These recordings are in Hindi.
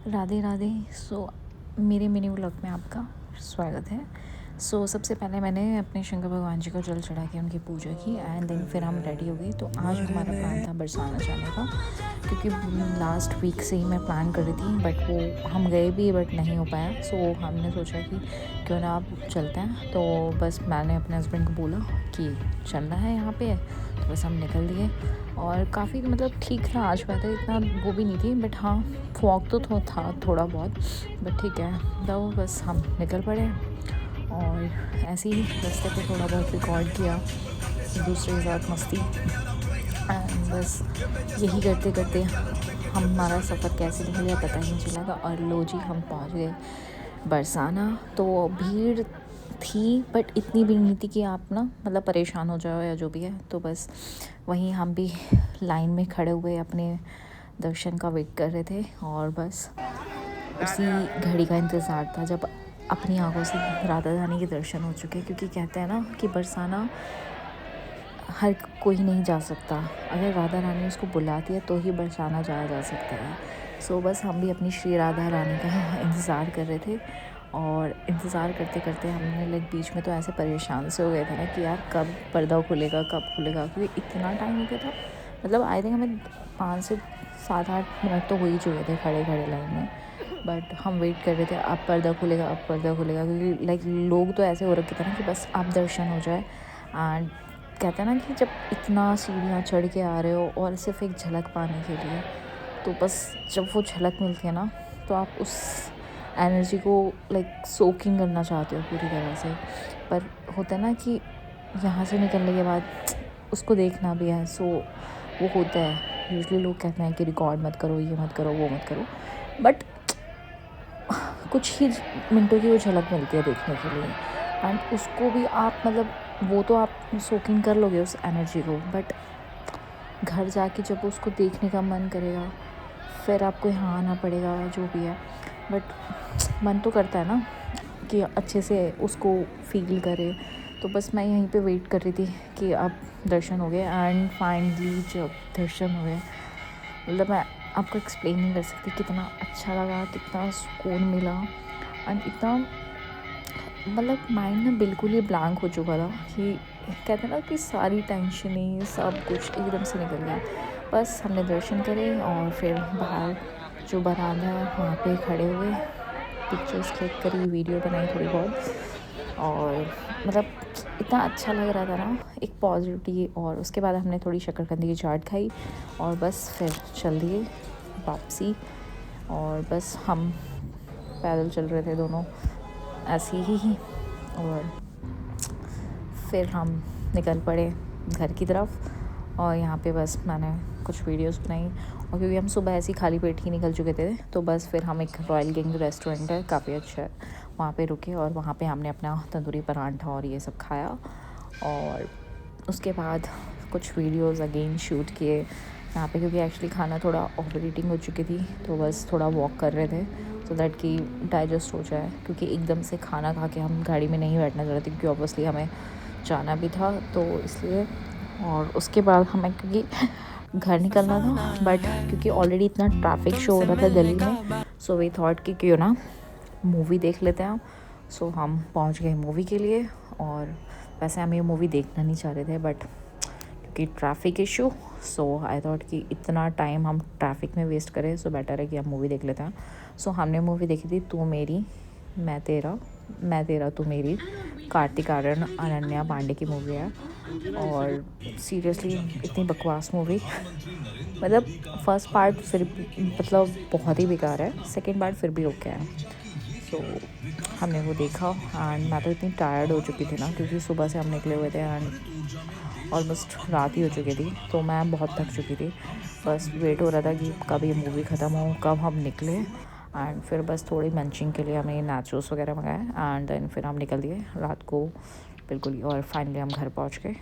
राधे राधे। मेरे मिनी व्लॉग में आपका स्वागत है। सबसे पहले मैंने अपने शंकर भगवान जी को जल चढ़ा के उनकी पूजा की एंड देन फिर हम रेडी हो गए। तो आज हमारा प्लान था बरसाना जाने का, क्योंकि लास्ट वीक से ही मैं प्लान कर रही थी, बट वो हम गए भी बट नहीं हो पाया। हमने सोचा कि क्यों ना आप चलते हैं। तो बस मैंने अपने हस्बैंड को बोला कि चलना है यहाँ पे, तो बस हम निकल दिए। और काफ़ी ठीक था आज, वेदर इतना वो भी नहीं थी, बट हाँ फॉग तो था थोड़ा बहुत, बट ठीक है। तो बस हम निकल पड़े और ऐसे ही रास्ते पे थोड़ा बहुत रिकॉर्ड किया, एक दूसरे के साथ मस्ती एंड बस यही करते करते हमारा सफ़र कैसे निकल गया पता ही नहीं चला था। और लो जी, हम पहुंच गए बरसाना। तो भीड़ थी बट इतनी भीड़ नहीं थी कि आप ना परेशान हो जाओ या जो भी है। तो बस वहीं हम भी लाइन में खड़े हुए अपने दर्शन का वेट कर रहे थे और बस उसी घड़ी का इंतज़ार था जब अपनी आंखों से राधा रानी के दर्शन हो चुके। क्योंकि कहते हैं ना कि बरसाना हर कोई नहीं जा सकता, अगर राधा रानी उसको बुलाती है तो ही बरसाना जाया जा सकता है। बस हम भी अपनी श्री राधा रानी का इंतज़ार कर रहे थे और इंतज़ार करते करते हमने बीच में तो ऐसे परेशान से हो गए थे ना कि यार कब पर्दा खुलेगा कब खुलेगा, क्योंकि इतना टाइम हो गया था। आई थिंक हमें 5 से 7-8 मिनट तो हो ही चुके थे खड़े खड़े लाइन में, बट हम वेट कर रहे थे अब पर्दा खुलेगा अब पर्दा खुलेगा। क्योंकि लोग तो ऐसे हो रखे थे ना कि बस अब दर्शन हो जाए। एंड कहते हैं ना कि जब इतना सीढ़ियाँ चढ़ के आ रहे हो और सिर्फ एक झलक पाने के लिए, तो बस जब वो झलक मिलती है ना तो आप उस एनर्जी को सोकिंग करना चाहते हो पूरी तरह से। पर होता है ना कि यहाँ से निकलने के बाद उसको देखना भी है, वो होता है। यूजुअली लोग कहते हैं कि रिकॉर्ड मत करो, ये मत करो, वो मत करो, बट कुछ ही मिनटों की वो झलक मिलती है देखने के लिए। एंड उसको भी आप वो तो आप सोकिंग कर लोगे उस एनर्जी को, बट घर जाके जब उसको देखने का मन करेगा फिर आपको यहाँ आना पड़ेगा जो भी है। बट मन तो करता है ना कि अच्छे से उसको फील करे। तो बस मैं यहीं पे वेट कर रही थी कि अब दर्शन हो गए एंड फाइनली जब दर्शन हुए, मैं आपको एक्सप्लेन नहीं कर सकती कितना अच्छा लगा, कितना सुकून मिला। एंड इतना माइंड ना बिल्कुल ही ब्लैंक हो चुका था कि कहते हैं ना कि सारी टेंशनें सब कुछ एकदम से निकल गया। बस हमने दर्शन करे और फिर बाहर जो बरामदा है वहाँ पे खड़े हुए पिक्चर्स क्लिक करी, वीडियो बनाई थोड़ी बहुत। और इतना अच्छा लग रहा था ना, एक पॉजिटिविटी। और उसके बाद हमने थोड़ी शक्करकंदी की चाट खाई और बस फिर चल दिए वापसी। और बस हम पैदल चल रहे थे दोनों ऐसे ही, और फिर हम निकल पड़े घर की तरफ। और यहाँ पे बस मैंने कुछ वीडियोस बनाई, और क्योंकि हम सुबह ऐसे ही खाली पेट ही निकल चुके थे तो बस फिर हम एक रॉयल किंग रेस्टोरेंट है, काफ़ी अच्छा है, वहाँ पे रुके और वहाँ पे हमने अपना तंदूरी परांठा और ये सब खाया। और उसके बाद कुछ वीडियोस अगेन शूट किए यहाँ पे, क्योंकि एक्चुअली खाना थोड़ा ओवर ईटिंग हो चुकी थी। तो बस थोड़ा वॉक कर रहे थे सो दैट कि डाइजेस्ट हो जाए, क्योंकि एकदम से खाना खा के हम गाड़ी में नहीं बैठना चाह रहे थे, क्योंकि ऑब्वियसली हमें जाना भी था तो इसलिए। और उसके बाद हमें क्योंकि घर निकलना था, बट क्योंकि ऑलरेडी इतना ट्रैफिक शो हो रहा था दिल्ली में, सो वी थॉट कि क्यों ना मूवी देख लेते हैं। हम पहुंच गए मूवी के लिए। और वैसे हम ये मूवी देखना नहीं चाह रहे थे, बट क्योंकि ट्रैफिक इशू, आई थॉट कि इतना टाइम हम ट्रैफिक में वेस्ट करें, बेटर है कि हम मूवी देख लेते हैं। हमने मूवी देखी थी तू मेरी मैं तेरा तू मेरी, कार्तिक आर्यन अनन्या पांडे की मूवी है। और सीरियसली इतनी बकवास मूवी, फर्स्ट पार्ट फिर बहुत ही बेकार है, सेकंड पार्ट फिर भी ओके है। हमने वो देखा एंड मैं तो इतनी टायर्ड हो चुकी थी ना, क्योंकि सुबह से हम निकले हुए थे एंड ऑलमोस्ट रात ही हो चुकी थी, तो मैं बहुत थक चुकी थी। बस वेट हो रहा था कि कब ये मूवी ख़त्म हो, कब हम निकले। एंड फिर बस थोड़ी मंचिंग के लिए हमने नाचोस वगैरह मंगाए एंड देन फिर हम निकल दिए रात को बिल्कुल ही। और फाइनली हम घर पहुंच गए।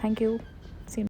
Thank you.